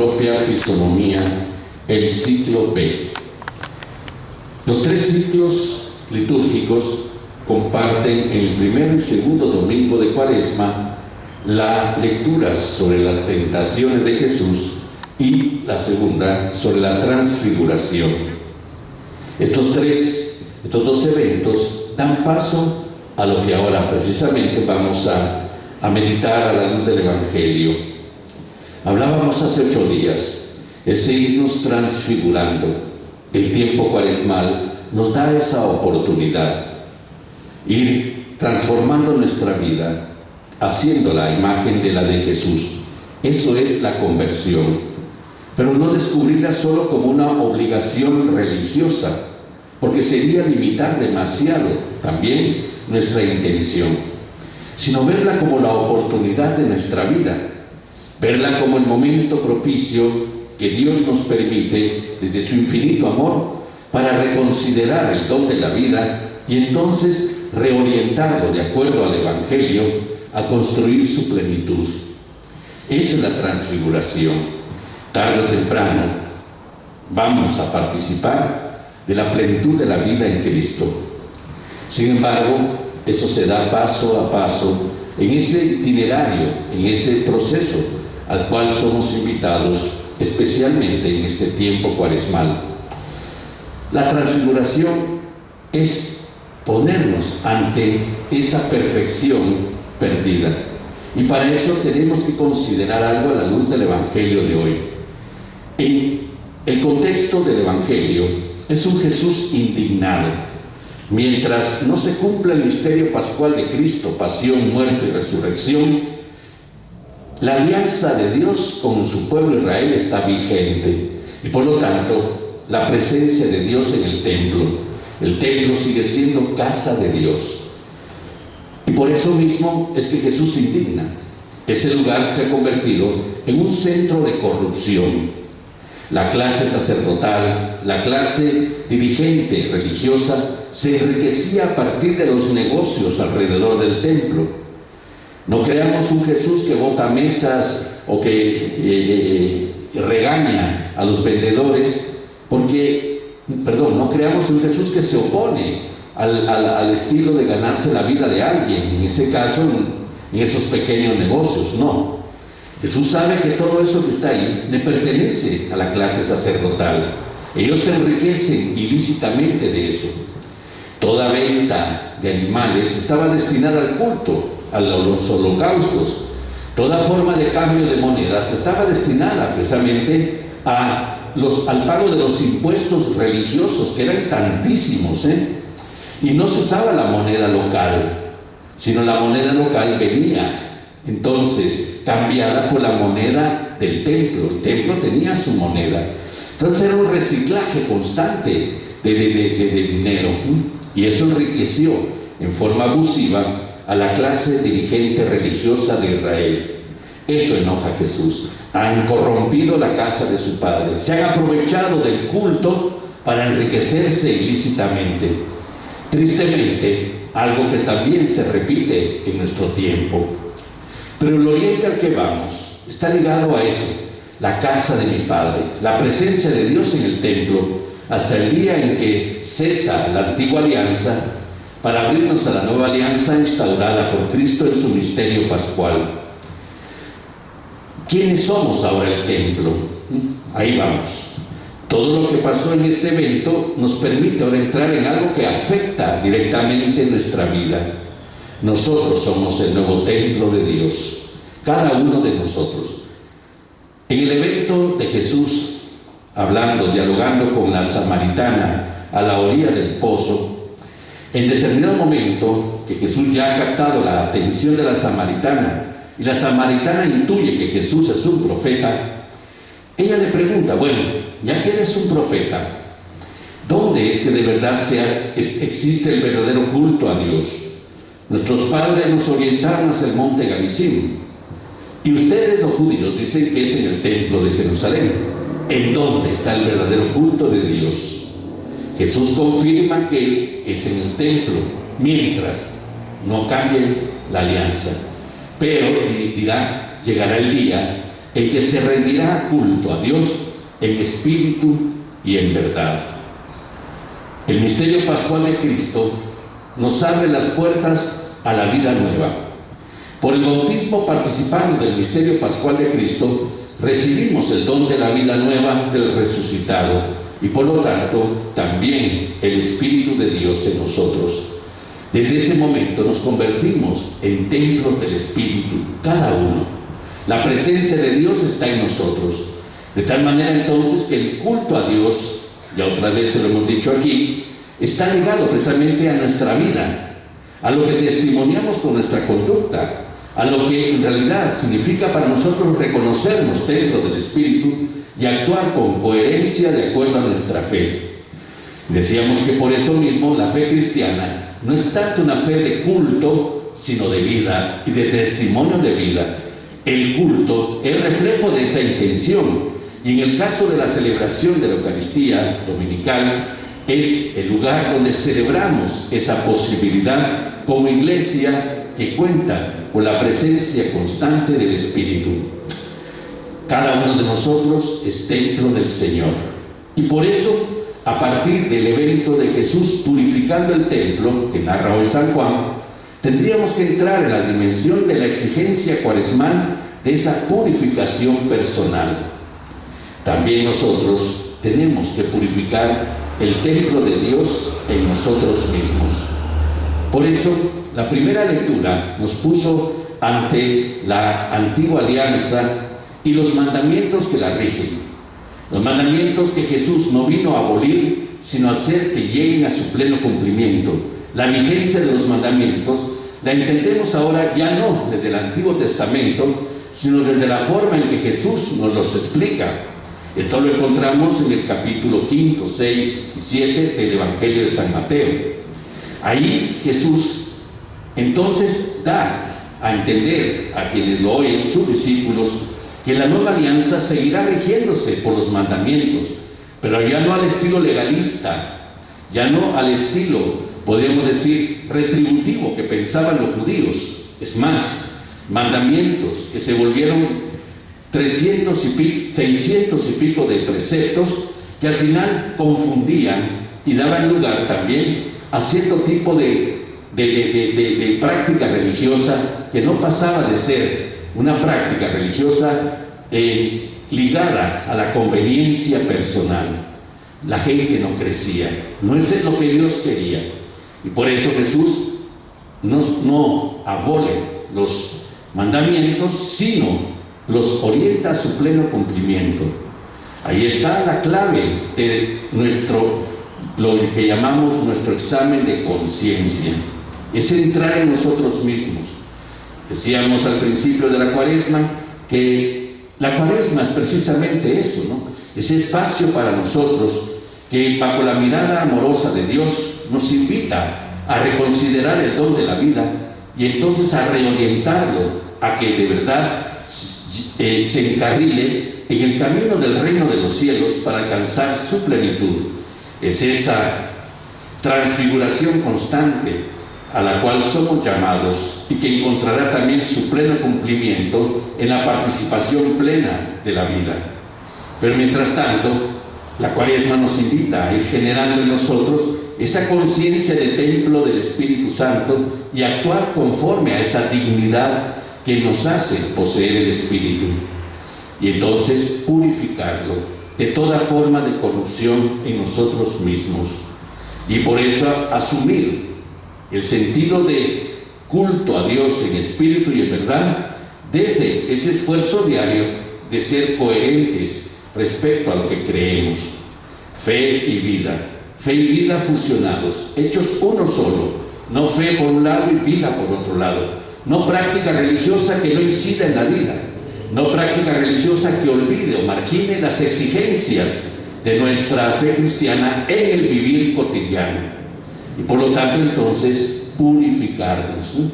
propia fisonomía el ciclo B. Los tres ciclos litúrgicos comparten en el primero y segundo domingo de Cuaresma la lectura sobre las tentaciones de Jesús y la segunda sobre la transfiguración. Estos dos eventos dan paso a lo que ahora precisamente vamos a meditar a la luz del Evangelio. Hablábamos hace 8 días, ese irnos transfigurando. El tiempo cuaresmal nos da esa oportunidad, ir transformando nuestra vida, haciendo la imagen de la de Jesús. Eso es la conversión, pero no descubrirla solo como una obligación religiosa, porque sería limitar demasiado también nuestra intención, sino verla como la oportunidad de nuestra vida, verla como el momento propicio que Dios nos permite desde su infinito amor para reconsiderar el don de la vida y entonces reorientarlo de acuerdo al Evangelio a construir su plenitud. Esa es la transfiguración. Tarde o temprano vamos a participar de la plenitud de la vida en Cristo. Sin embargo, eso se da paso a paso en ese itinerario, en ese proceso al cual somos invitados, especialmente en este tiempo cuaresmal. La transfiguración es ponernos ante esa perfección perdida. Y para eso tenemos que considerar algo a la luz del Evangelio de hoy. En el contexto del Evangelio es un Jesús indignado. Mientras no se cumpla el misterio pascual de Cristo, pasión, muerte y resurrección, la alianza de Dios con su pueblo Israel está vigente. Y por lo tanto, la presencia de Dios en el templo sigue siendo casa de Dios. Y por eso mismo es que Jesús se indigna. Ese lugar se ha convertido en un centro de corrupción. La clase sacerdotal, la clase dirigente religiosa se enriquecía a partir de los negocios alrededor del templo. No creamos un Jesús que bota mesas o que regaña a los vendedores, no creamos un Jesús que se opone al estilo de ganarse la vida de alguien, en ese caso, en esos pequeños negocios. No. Jesús sabe que todo eso que está ahí le pertenece a la clase sacerdotal. Ellos se enriquecen ilícitamente de eso. Toda venta de animales estaba destinada al culto, a los holocaustos. Toda forma de cambio de monedas estaba destinada precisamente al pago de los impuestos religiosos, que eran tantísimos, y no se usaba la moneda local, sino la moneda local venía entonces cambiada por la moneda del templo. El templo tenía su moneda. Entonces era un reciclaje constante de dinero, y eso enriqueció en forma abusiva a la clase dirigente religiosa de Israel. Eso enoja a Jesús. Han corrompido la casa de su padre, se han aprovechado del culto para enriquecerse ilícitamente. Tristemente, algo que también se repite en nuestro tiempo. Pero el oriente al que vamos está ligado a eso, la casa de mi Padre, la presencia de Dios en el templo, hasta el día en que cesa la antigua alianza para abrirnos a la nueva alianza instaurada por Cristo en su misterio pascual. ¿Quiénes somos ahora el templo? Ahí vamos. Todo lo que pasó en este evento nos permite ahora entrar en algo que afecta directamente nuestra vida. Nosotros somos el nuevo templo de Dios, cada uno de nosotros. En el evento de Jesús, dialogando con la samaritana a la orilla del pozo, en determinado momento que Jesús ya ha captado la atención de la samaritana, y la samaritana intuye que Jesús es un profeta, ella le pregunta: bueno, ya que eres un profeta, ¿dónde es que de verdad existe el verdadero culto a Dios? Nuestros padres nos orientaron hacia el monte Garizim, y ustedes, los judíos, dicen que es en el templo de Jerusalén. ¿En dónde está el verdadero culto de Dios? Jesús confirma que es en el templo, mientras no cambie la alianza. Pero dirá, llegará el día en que se rendirá culto a Dios en espíritu y en verdad. El misterio pascual de Cristo nos abre las puertas a la vida nueva. Por el bautismo, participando del misterio pascual de Cristo, recibimos el don de la vida nueva del resucitado y por lo tanto también el Espíritu de Dios en nosotros. Desde ese momento nos convertimos en templos del Espíritu, cada uno. La presencia de Dios está en nosotros, de tal manera entonces que el culto a Dios, ya otra vez se lo hemos dicho aquí, está ligado precisamente a nuestra vida, a lo que testimoniamos con nuestra conducta, a lo que en realidad significa para nosotros reconocernos templo del Espíritu y actuar con coherencia de acuerdo a nuestra fe. Decíamos que por eso mismo la fe cristiana no es tanto una fe de culto, sino de vida y de testimonio de vida. El culto es reflejo de esa intención, y en el caso de la celebración de la Eucaristía dominical, es el lugar donde celebramos esa posibilidad como iglesia que cuenta con la presencia constante del Espíritu. Cada uno de nosotros es templo del Señor, y por eso, a partir del evento de Jesús purificando el templo, que narra hoy San Juan, tendríamos que entrar en la dimensión de la exigencia cuaresmal de esa purificación personal. También nosotros tenemos que purificar el templo de Dios en nosotros mismos. Por eso, la primera lectura nos puso ante la antigua alianza y los mandamientos que la rigen. Los mandamientos que Jesús no vino a abolir, sino a hacer que lleguen a su pleno cumplimiento. La vigencia de los mandamientos la entendemos ahora ya no desde el Antiguo Testamento, sino desde la forma en que Jesús nos los explica. Esto lo encontramos en el capítulo 5, 6 y 7 del Evangelio de San Mateo. Ahí Jesús entonces da a entender a quienes lo oyen, sus discípulos, que la nueva alianza seguirá rigiéndose por los mandamientos, pero ya no al estilo legalista, ya no al estilo, podríamos decir, retributivo que pensaban los judíos. Es más, mandamientos que se volvieron 600 y pico de preceptos que al final confundían y daban lugar también a cierto tipo de práctica religiosa que no pasaba de ser una práctica religiosa ligada a la conveniencia personal. La gente no crecía, no eso es lo que Dios quería, y por eso Jesús no abole los mandamientos, sino los orienta a su pleno cumplimiento. Ahí está la clave de lo que llamamos nuestro examen de conciencia, es entrar en nosotros mismos. Decíamos al principio de la Cuaresma que la Cuaresma es precisamente eso, ¿no? Ese espacio para nosotros que bajo la mirada amorosa de Dios nos invita a reconsiderar el don de la vida y entonces a reorientarlo a que de verdad se encarrile en el camino del reino de los cielos para alcanzar su plenitud. Es esa transfiguración constante a la cual somos llamados y que encontrará también su pleno cumplimiento en la participación plena de la vida. Pero mientras tanto, la Cuaresma nos invita a ir generando en nosotros esa conciencia de templo del Espíritu Santo y actuar conforme a esa dignidad que nos hace poseer el Espíritu, y entonces purificarlo de toda forma de corrupción en nosotros mismos, y por eso asumir el sentido de culto a Dios en espíritu y en verdad desde ese esfuerzo diario de ser coherentes respecto a lo que creemos. Fe y vida fusionados, hechos uno solo, no fe por un lado y vida por otro lado, no práctica religiosa que no incida en la vida, no práctica religiosa que olvide o margine las exigencias de nuestra fe cristiana en el vivir cotidiano. Y por lo tanto, entonces, purificarnos, ¿no?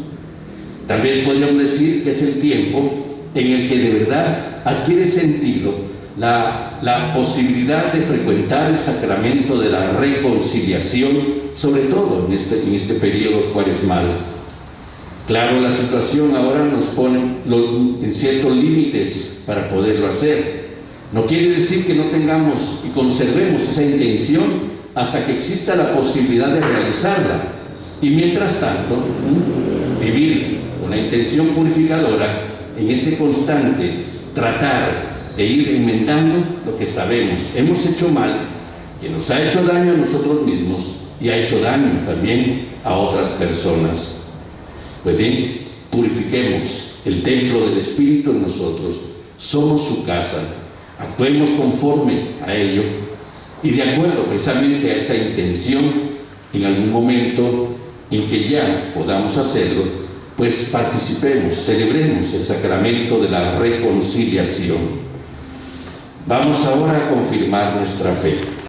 Tal vez podríamos decir que es el tiempo en el que de verdad adquiere sentido la posibilidad de frecuentar el sacramento de la reconciliación, sobre todo en este periodo cuaresmal. Claro, la situación ahora nos pone en ciertos límites para poderlo hacer. No quiere decir que no tengamos y conservemos esa intención hasta que exista la posibilidad de realizarla. Y mientras tanto, vivir una intención purificadora en ese constante tratar de ir enmendando lo que sabemos hemos hecho mal, que nos ha hecho daño a nosotros mismos y ha hecho daño también a otras personas. Pues bien, purifiquemos el templo del Espíritu en nosotros. Somos su casa. Actuemos conforme a ello y de acuerdo precisamente a esa intención, en algún momento en que ya podamos hacerlo, pues participemos, celebremos el sacramento de la reconciliación. Vamos ahora a confirmar nuestra fe.